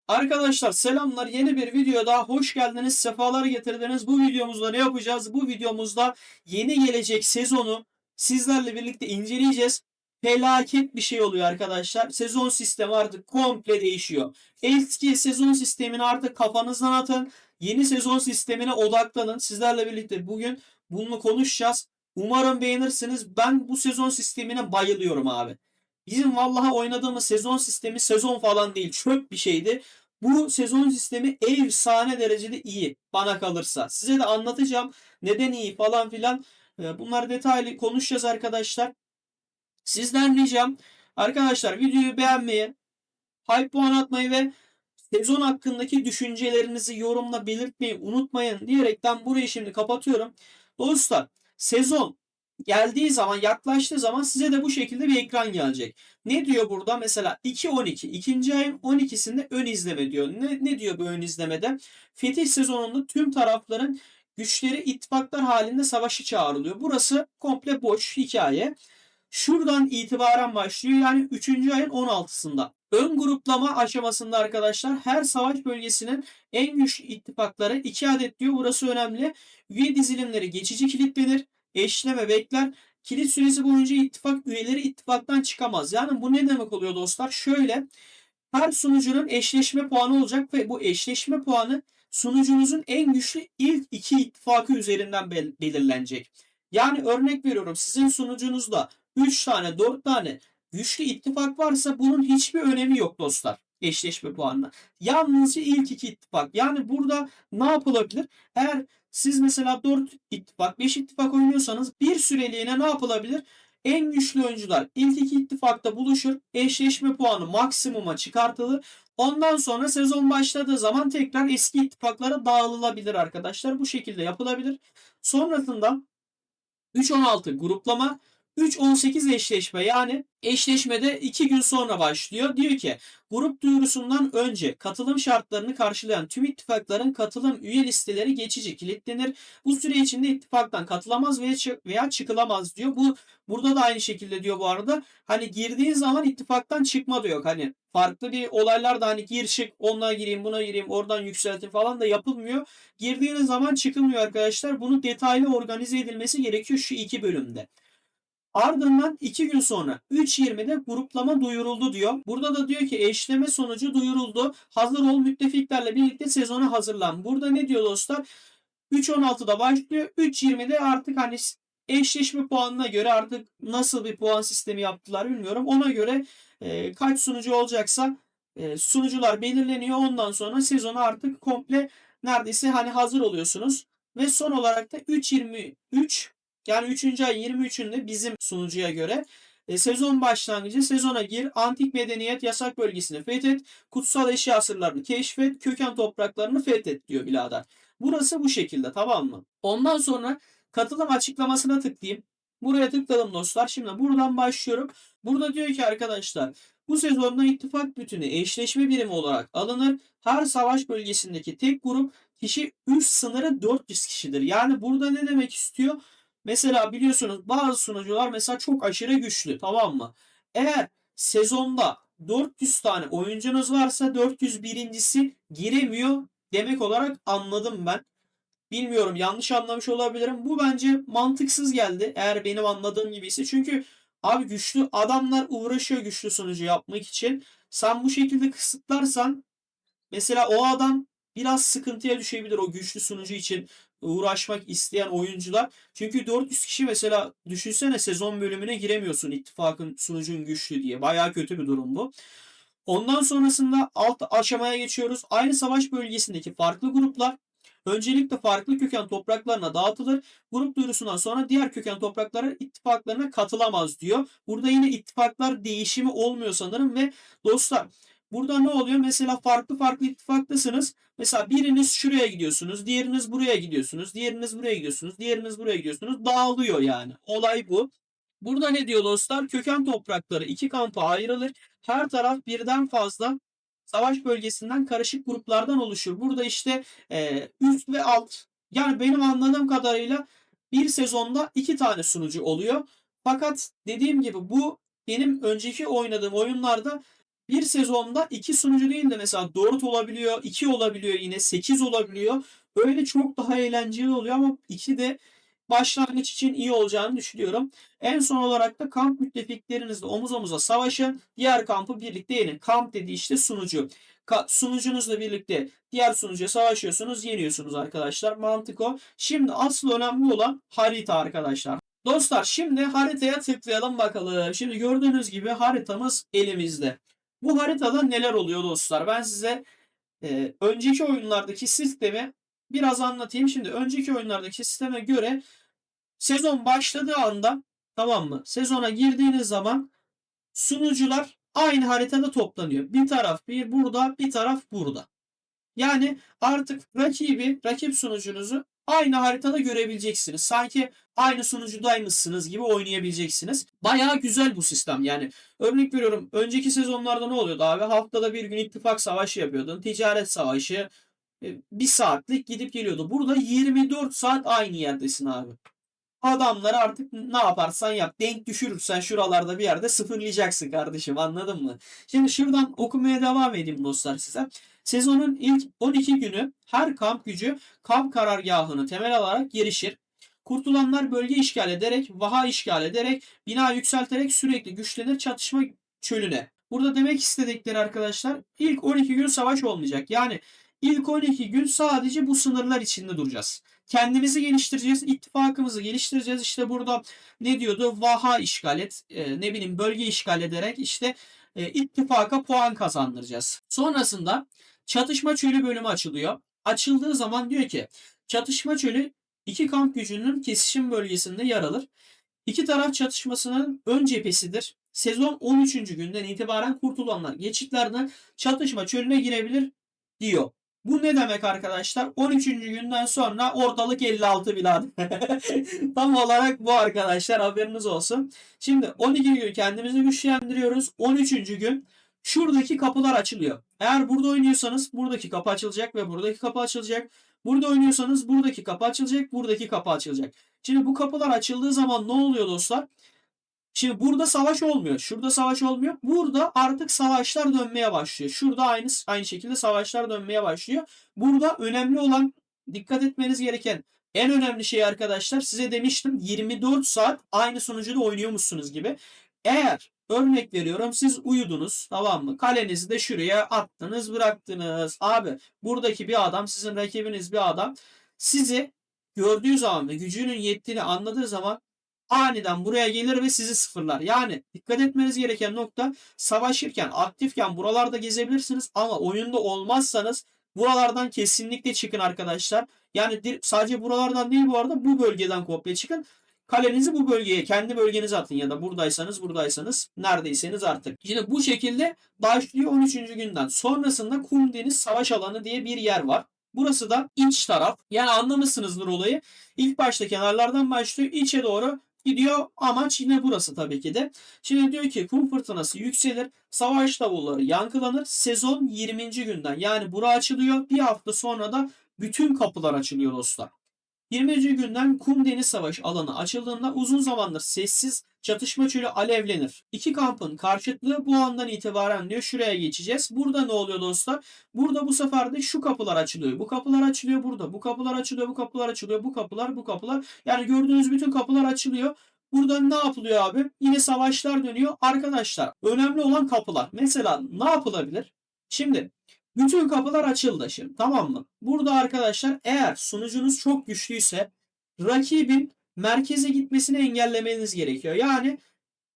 Arkadaşlar selamlar. Yeni bir video daha hoş geldiniz. Sefalar getirdiniz. Bu videomuzda ne yapacağız? Bu videomuzda yeni gelecek sezonu sizlerle birlikte inceleyeceğiz. Felaket bir şey oluyor arkadaşlar. Sezon sistemi artık komple değişiyor. Eski sezon sistemini artık kafanızdan atın. Yeni sezon sistemine odaklanın. Sizlerle birlikte bugün bunu konuşacağız. Umarım beğenirsiniz. Ben bu sezon sistemine bayılıyorum abi. Bizim vallahi oynadığımız sezon sistemi sezon falan değil. Çöp bir şeydi. Bu sezon sistemi efsane derecede iyi bana kalırsa. Size de anlatacağım neden iyi falan filan. Bunlar detaylı konuşacağız arkadaşlar. Sizden ricam arkadaşlar videoyu beğenmeyi, hype puan atmayı ve sezon hakkındaki düşüncelerinizi yorumla belirtmeyi unutmayın diyerekten burayı şimdi kapatıyorum. Dostlar sezon geldiği zaman yaklaştığı zaman size de bu şekilde bir ekran gelecek. Ne diyor burada? Mesela 2-12 ikinci ayın 12'sinde ön izleme diyor. Ne diyor bu ön izlemede? Fetih sezonunda tüm tarafların güçleri ittifaklar halinde savaşı çağrılıyor. Burası komple boş hikaye. Şuradan itibaren başlıyor. Yani 3. ayın 16'sında. Ön gruplama aşamasında arkadaşlar her savaş bölgesinin en güçlü ittifakları 2 adet diyor. Burası önemli. Üye dizilimleri geçici kilitlenir. Eşleme bekler. Kilit süresi boyunca ittifak üyeleri ittifaktan çıkamaz. Yani bu ne demek oluyor dostlar? Şöyle her sunucunun eşleşme puanı olacak ve bu eşleşme puanı sunucunuzun en güçlü ilk iki ittifakı üzerinden belirlenecek. Yani örnek veriyorum sizin sunucunuzda 3 tane 4 tane güçlü ittifak varsa bunun hiçbir önemi yok dostlar eşleşme puanına. Yalnızca ilk iki ittifak. Yani burada ne yapılabilir? Eğer siz mesela 4 ittifak 5 ittifak oynuyorsanız bir süreliğine ne yapılabilir? En güçlü oyuncular ilk iki ittifakta buluşur. Eşleşme puanı maksimuma çıkartılır. Ondan sonra sezon başladığı zaman tekrar eski ittifaklara dağılabilir arkadaşlar. Bu şekilde yapılabilir. Sonrasında 3-16 gruplama, 3-18 eşleşme yani eşleşmede 2 gün sonra başlıyor. Diyor ki grup duyurusundan önce katılım şartlarını karşılayan tüm ittifakların katılım üye listeleri geçici kilitlenir. Bu süre içinde ittifaktan katılamaz veya çıkılamaz diyor. Burada da aynı şekilde diyor bu arada. Hani girdiğin zaman ittifaktan çıkma da yok. Hani farklı bir olaylar da hani gir çık onunla gireyim buna gireyim oradan yükseltin falan da yapılmıyor. Girdiğiniz zaman çıkılmıyor arkadaşlar. Bunu detaylı organize edilmesi gerekiyor şu iki bölümde. Ardından 2 gün sonra 3.20'de gruplama duyuruldu diyor. Burada da diyor ki eşleme sonucu duyuruldu. Hazır ol müttefiklerle birlikte sezona hazırlan. Burada ne diyor dostlar? 3.16'da başlıyor. 3.20'de artık hani eşleşme puanına göre artık nasıl bir puan sistemi yaptılar bilmiyorum. Ona göre kaç sunucu olacaksa sunucular belirleniyor. Ondan sonra sezona artık komple neredeyse hani hazır oluyorsunuz. Ve son olarak da 3.23 yani 3. ay 23'ünde bizim sunucuya göre sezon başlangıcı sezona gir, antik medeniyet yasak bölgesini fethet, kutsal eşya sırlarını keşfet, köken topraklarını fethet diyor birader. Burası bu şekilde tamam mı? Ondan sonra katılım açıklamasına tıklayayım. Buraya tıkladım dostlar. Şimdi buradan başlıyorum. Burada diyor ki arkadaşlar bu sezonda ittifak bütünü eşleşme birimi olarak alınır. Her savaş bölgesindeki tek grup kişi üst sınırı 400 kişidir. Yani burada ne demek istiyor? Mesela biliyorsunuz bazı sunucular mesela çok aşırı güçlü tamam mı? Eğer sezonda 400 tane oyuncunuz varsa 401.'si giremiyor demek olarak anladım ben. Bilmiyorum yanlış anlamış olabilirim. Bu bence mantıksız geldi eğer benim anladığım gibiyse. Çünkü abi güçlü adamlar uğraşıyor güçlü sunucu yapmak için. Sen bu şekilde kısıtlarsan mesela o adam biraz sıkıntıya düşebilir o güçlü sunucu için uğraşmak isteyen oyuncular. Çünkü 400 kişi mesela düşünsene sezon bölümüne giremiyorsun ittifakın sunucun güçlü diye. Baya kötü bir durum bu. Ondan sonrasında alt aşamaya geçiyoruz. Aynı savaş bölgesindeki farklı gruplar öncelikle farklı köken topraklarına dağıtılır. Grup duyurusundan sonra diğer köken toprakları ittifaklarına katılamaz diyor. Burada yine ittifaklar değişimi olmuyor sanırım ve dostlar burada ne oluyor? Mesela farklı farklı ittifaktasınız. Mesela biriniz şuraya gidiyorsunuz, diğeriniz buraya gidiyorsunuz, diğeriniz buraya gidiyorsunuz, diğeriniz buraya gidiyorsunuz. Dağılıyor yani. Olay bu. Burada ne diyor dostlar? Köken toprakları iki kampa ayrılır. Her taraf birden fazla savaş bölgesinden karışık gruplardan oluşur. Burada işte üst ve alt. Yani benim anladığım kadarıyla bir sezonda iki tane sunucu oluyor. Fakat dediğim gibi bu benim önceki oynadığım oyunlarda bir sezonda 2 sunucu değil de mesela 4 olabiliyor, 2 olabiliyor, yine 8 olabiliyor. Öyle çok daha eğlenceli oluyor ama 2 de başlangıç için iyi olacağını düşünüyorum. En son olarak da kamp müttefiklerinizle omuz omuza savaşın. Diğer kampı birlikte yenin. Kamp dediği işte sunucu. Sunucunuzla birlikte diğer sunucuya savaşıyorsunuz, yeniyorsunuz arkadaşlar. Mantık o. Şimdi asıl önemli olan harita arkadaşlar. Dostlar şimdi haritaya tıklayalım bakalım. Şimdi gördüğünüz gibi haritamız elimizde. Bu haritada neler oluyor dostlar? Ben size önceki oyunlardaki sistemi biraz anlatayım. Şimdi önceki oyunlardaki sisteme göre sezon başladığı anda, tamam mı? Sezona girdiğiniz zaman sunucular aynı haritada toplanıyor. Bir taraf burada, bir taraf burada. Yani artık rakip sunucunuzu aynı haritada görebileceksiniz. Sanki aynı sunucudaymışsınız gibi oynayabileceksiniz. Bayağı güzel bu sistem. Yani örnek veriyorum, önceki sezonlarda ne oluyordu abi? Haftada bir gün ittifak savaşı yapıyordun. Ticaret savaşı, bir saatlik gidip geliyordu. Burada 24 saat aynı yerdesin abi. Adamları artık ne yaparsan yap. Denk düşürürsen şuralarda bir yerde sıfırlayacaksın kardeşim, anladın mı? Şimdi şuradan okumaya devam edeyim dostlar size. Sezonun ilk 12 günü her kamp gücü kamp karargahını temel alarak gelişir. Kurtulanlar bölge işgal ederek, vaha işgal ederek, bina yükselterek sürekli güçlenir çatışma çölüne. Burada demek istedikleri arkadaşlar, ilk 12 gün savaş olmayacak. Yani ilk 12 gün sadece bu sınırlar içinde duracağız. Kendimizi geliştireceğiz, ittifakımızı geliştireceğiz. İşte burada ne diyordu? Vaha işgal et, ne bileyim bölge işgal ederek işte ittifaka puan kazandıracağız. Sonrasında çatışma çölü bölümü açılıyor. Açıldığı zaman diyor ki çatışma çölü iki kamp gücünün kesişim bölgesinde yer alır. İki taraf çatışmasının ön cephesidir. Sezon 13. günden itibaren kurtulanlar geçitlerden çatışma çölüne girebilir diyor. Bu ne demek arkadaşlar? 13. günden sonra ortalık 56 birader. Tam olarak bu arkadaşlar, haberiniz olsun. Şimdi 12. gün kendimizi güçlendiriyoruz. 13. gün şuradaki kapılar açılıyor. Eğer burada oynuyorsanız buradaki kapı açılacak ve buradaki kapı açılacak. Burada oynuyorsanız buradaki kapı açılacak, buradaki kapı açılacak. Şimdi bu kapılar açıldığı zaman ne oluyor dostlar? Şimdi burada savaş olmuyor. Şurada savaş olmuyor. Burada artık savaşlar dönmeye başlıyor. Şurada aynı şekilde savaşlar dönmeye başlıyor. Burada önemli olan, dikkat etmeniz gereken en önemli şey arkadaşlar, size demiştim 24 saat aynı sunucuda oynuyormuşsunuz gibi. Eğer örnek veriyorum siz uyudunuz, tamam mı? Kalenizi de şuraya attınız, bıraktınız. Abi buradaki bir adam, sizin rakibiniz bir adam, sizi gördüğü zaman ve gücünün yettiğini anladığı zaman aniden buraya gelir ve sizi sıfırlar. Yani dikkat etmeniz gereken nokta, savaşırken, aktifken buralarda gezebilirsiniz ama oyunda olmazsanız buralardan kesinlikle çıkın arkadaşlar. Yani sadece buralardan değil, bu arada bu bölgeden komple çıkın. Kalenizi bu bölgeye, kendi bölgenize atın ya da buradaysanız neredeyseniz artık. Şimdi bu şekilde başlıyor 13. günden. Sonrasında Kum Deniz Savaş Alanı diye bir yer var. Burası da iç taraf. Yani anlamışsınızdır olayı. İlk başta kenarlardan başlıyor, içe doğru gidiyor. Amaç yine burası tabii ki de. Şimdi diyor ki kum fırtınası yükselir. Savaş davulları yankılanır. Sezon 20. günden. Yani bura açılıyor. Bir hafta sonra da bütün kapılar açılıyor dostlar. 20. günden Kum Deniz Savaşı alanı açıldığında uzun zamandır sessiz çatışma çölü alevlenir. İki kampın karşıtlığı bu andan itibaren diyor şuraya geçeceğiz. Burada ne oluyor dostlar? Burada bu sefer de şu kapılar açılıyor. Bu kapılar açılıyor burada. Bu kapılar açılıyor. Bu kapılar açılıyor. Bu kapılar. Yani gördüğünüz bütün kapılar açılıyor. Burada ne yapılıyor abi? Yine savaşlar dönüyor. Arkadaşlar önemli olan kapılar. Mesela ne yapılabilir? Şimdi bütün kapılar açıldı şimdi, tamam mı? Burada arkadaşlar eğer sunucunuz çok güçlüyse rakibin merkeze gitmesini engellemeniz gerekiyor. Yani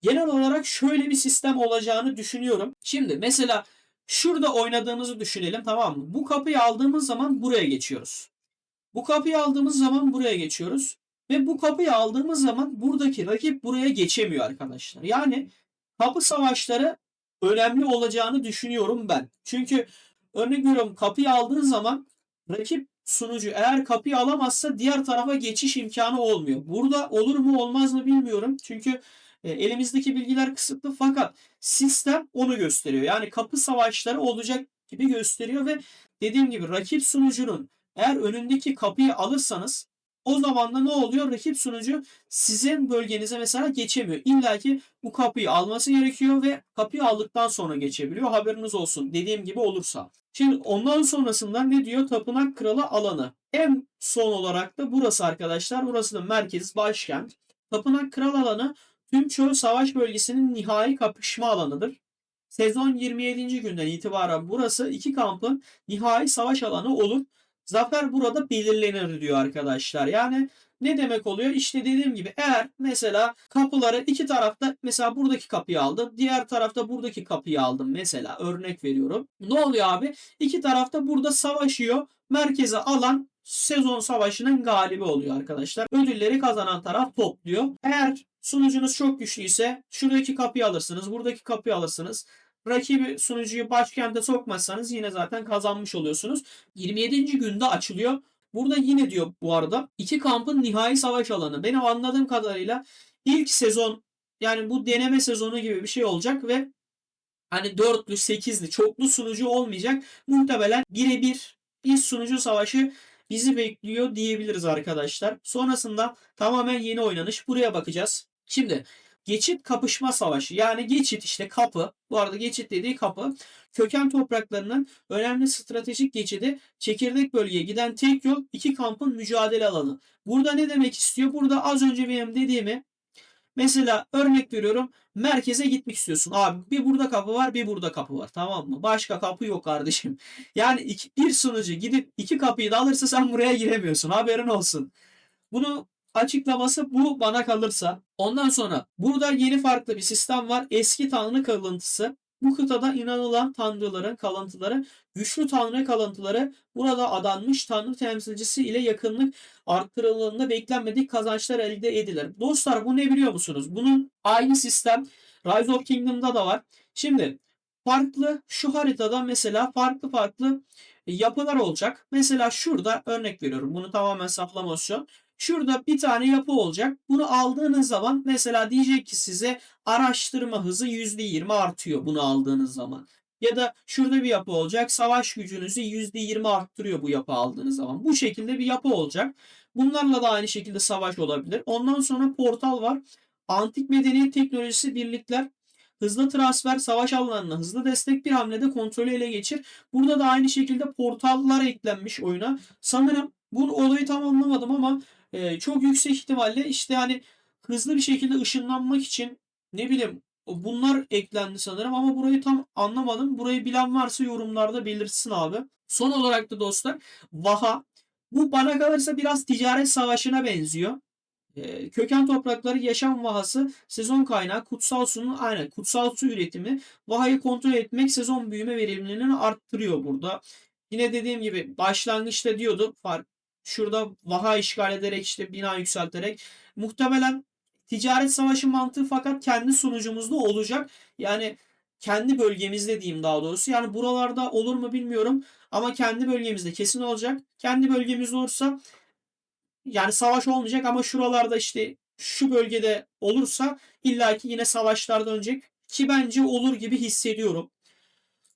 genel olarak şöyle bir sistem olacağını düşünüyorum. Şimdi mesela şurada oynadığımızı düşünelim, tamam mı? Bu kapıyı aldığımız zaman buraya geçiyoruz. Bu kapıyı aldığımız zaman buraya geçiyoruz. Ve bu kapıyı aldığımız zaman buradaki rakip buraya geçemiyor arkadaşlar. Yani kapı savaşları önemli olacağını düşünüyorum ben. Çünkü örnek veriyorum, kapıyı aldığın zaman rakip sunucu eğer kapıyı alamazsa diğer tarafa geçiş imkanı olmuyor. Burada olur mu olmaz mı bilmiyorum. Çünkü elimizdeki bilgiler kısıtlı, fakat sistem onu gösteriyor. Yani kapı savaşları olacak gibi gösteriyor ve dediğim gibi rakip sunucunun eğer önündeki kapıyı alırsanız O zaman da ne oluyor? Rakip sunucu sizin bölgenize mesela geçemiyor. İlla ki bu kapıyı alması gerekiyor ve kapıyı aldıktan sonra geçebiliyor. Haberiniz olsun. Dediğim gibi olursa. Şimdi ondan sonrasında ne diyor? Tapınak Kralı alanı. En son olarak da burası arkadaşlar. Burası da merkez, başkent. Tapınak Kral alanı tüm çöl savaş bölgesinin nihai kapışma alanıdır. Sezon 27. günden itibaren burası iki kampın nihai savaş alanı olur. Zafer burada belirlenir diyor arkadaşlar. Yani ne demek oluyor? İşte dediğim gibi eğer mesela kapıları iki tarafta mesela buradaki kapıyı aldım. Diğer tarafta buradaki kapıyı aldım. Mesela örnek veriyorum. Ne oluyor abi? İki tarafta burada savaşıyor. Merkeze alan sezon savaşının galibi oluyor arkadaşlar. Ödülleri kazanan taraf topluyor. Eğer sunucunuz çok güçlüyse şuradaki kapıyı alırsınız. Buradaki kapıyı alırsınız. Rakibi sunucuyu başkente sokmazsanız yine zaten kazanmış oluyorsunuz. 27. günde açılıyor. Burada yine diyor bu arada iki kampın nihai savaş alanı. Benim anladığım kadarıyla ilk sezon yani bu deneme sezonu gibi bir şey olacak ve hani dörtlü, sekizli, çoklu sunucu olmayacak. Muhtemelen birebir bir sunucu savaşı bizi bekliyor diyebiliriz arkadaşlar. Sonrasında tamamen yeni oynanış. Buraya bakacağız. Şimdi geçit kapışma savaşı. Yani geçit işte kapı. Bu arada geçit dediği kapı. Köken topraklarının önemli stratejik geçidi çekirdek bölgeye giden tek yol iki kampın mücadele alanı. Burada ne demek istiyor? Burada az önce benim dediğimi mesela örnek veriyorum merkeze gitmek istiyorsun. Abi bir burada kapı var bir burada kapı var tamam mı? Başka kapı yok kardeşim. Yani bir sunucu gidip iki kapıyı da alırsa sen buraya giremiyorsun haberin olsun. Bunu açıklaması bu bana kalırsa. Ondan sonra burada yeni farklı bir sistem var. Eski tanrı kalıntısı. Bu kıtada inanılan tanrıların kalıntıları, güçlü tanrı kalıntıları burada adanmış tanrı temsilcisi ile yakınlık arttırıldığında beklenmedik kazançlar elde edilir. Dostlar bu ne biliyor musunuz? Bunun aynı sistem Rise of Kingdom'da da var. Şimdi farklı şu haritada mesela farklı yapılar olacak. Mesela şurada örnek veriyorum. Bunu tamamen saplamasyon. Şurada bir tane yapı olacak. Bunu aldığınız zaman mesela diyecek ki size araştırma hızı %20 artıyor bunu aldığınız zaman. Ya da şurada bir yapı olacak. Savaş gücünüzü %20 arttırıyor bu yapı aldığınız zaman. Bu şekilde bir yapı olacak. Bunlarla da aynı şekilde savaş olabilir. Ondan sonra portal var. Antik medeniyet teknolojisi birlikler. Hızlı transfer, savaş alanlarına hızlı destek bir hamlede kontrolü ele geçir. Burada da aynı şekilde portallar eklenmiş oyuna. Sanırım bu olayı tam anlamadım ama çok yüksek ihtimalle işte hani hızlı bir şekilde ışınlanmak için ne bileyim bunlar eklendi sanırım ama burayı tam anlamadım. Burayı bilen varsa yorumlarda belirtsin abi. Son olarak da dostlar Vaha. Bu bana kalırsa biraz ticaret savaşına benziyor. Köken toprakları yaşam vahası, sezon kaynağı, kutsal suyun aynen kutsal su üretimi, vahayı kontrol etmek sezon büyüme verimliliğini arttırıyor burada. Yine dediğim gibi başlangıçta diyordu fark şurada vaha işgal ederek işte bina yükselterek muhtemelen ticaret savaşı mantığı fakat kendi sunucumuzda olacak. Yani kendi bölgemizde diyeyim daha doğrusu. Yani buralarda olur mu bilmiyorum ama kendi bölgemizde kesin olacak. Kendi bölgemizde olursa yani savaş olmayacak ama şuralarda işte şu bölgede olursa illaki yine savaşlar dönecek ki bence olur gibi hissediyorum.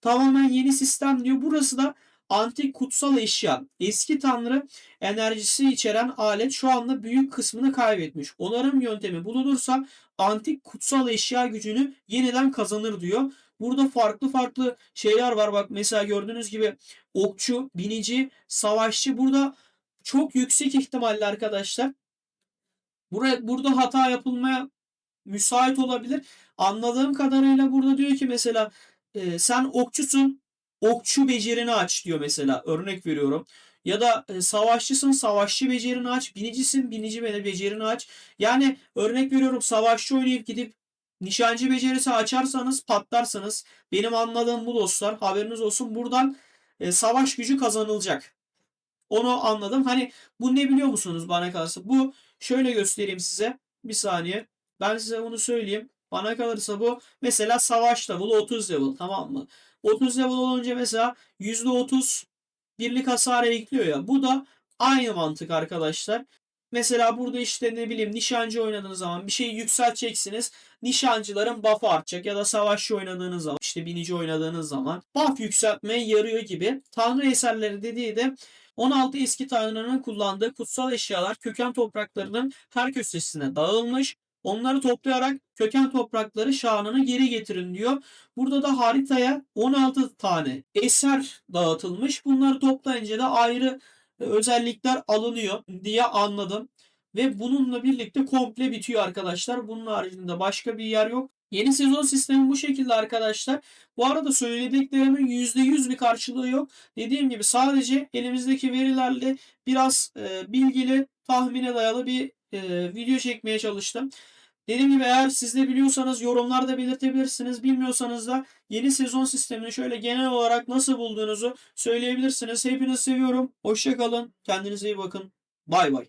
Tamamen yeni sistem diyor. Burası da antik kutsal eşya. Eski tanrı enerjisi içeren alet şu anda büyük kısmını kaybetmiş. Onarım yöntemi bulunursa antik kutsal eşya gücünü yeniden kazanır diyor. Burada farklı şeyler var. Bak mesela gördüğünüz gibi okçu, binici, savaşçı burada çok yüksek ihtimalle arkadaşlar. Burada hata yapılmaya müsait olabilir. Anladığım kadarıyla burada diyor ki mesela sen okçusun, okçu becerini aç diyor mesela. Örnek veriyorum. Ya da savaşçısın, savaşçı becerini aç. Binicisin, binici becerini aç. Yani örnek veriyorum savaşçı oynayıp gidip nişancı becerisi açarsanız patlarsanız benim anladığım bu dostlar haberiniz olsun buradan savaş gücü kazanılacak. Onu anladım. Hani bu ne biliyor musunuz bana kalırsa? Bu şöyle göstereyim size. Bir saniye. Ben size bunu söyleyeyim. Bana kalırsa bu mesela savaş level 30 level tamam mı? 30 level olunca mesela %30 birlik hasar ekliyor ya. Bu da aynı mantık arkadaşlar. Mesela burada işte ne bileyim nişancı oynadığınız zaman bir şeyi yükselteceksiniz. Nişancıların buff'ı artacak ya da savaşçı oynadığınız zaman işte binici oynadığınız zaman buff yükseltmeye yarıyor gibi. Tanrı eserleri dediği de 16 eski tanrının kullandığı kutsal eşyalar köken topraklarının her köşesine dağılmış. Onları toplayarak köken toprakları şanını geri getirin diyor. Burada da haritaya 16 tane eser dağıtılmış. Bunları toplayınca da ayrı özellikler alınıyor diye anladım. Ve bununla birlikte komple bitiyor arkadaşlar. Bunun haricinde başka bir yer yok. Yeni sezon sistemi bu şekilde arkadaşlar. Bu arada söylediklerimin %100 bir karşılığı yok. Dediğim gibi sadece elimizdeki verilerle biraz bilgili, tahmine dayalı bir video çekmeye çalıştım. Dediğim gibi eğer siz de biliyorsanız yorumlarda belirtebilirsiniz. Bilmiyorsanız da yeni sezon sistemini şöyle genel olarak nasıl bulduğunuzu söyleyebilirsiniz. Hepinizi seviyorum. Hoşça kalın. Kendinize iyi bakın. Bay bay.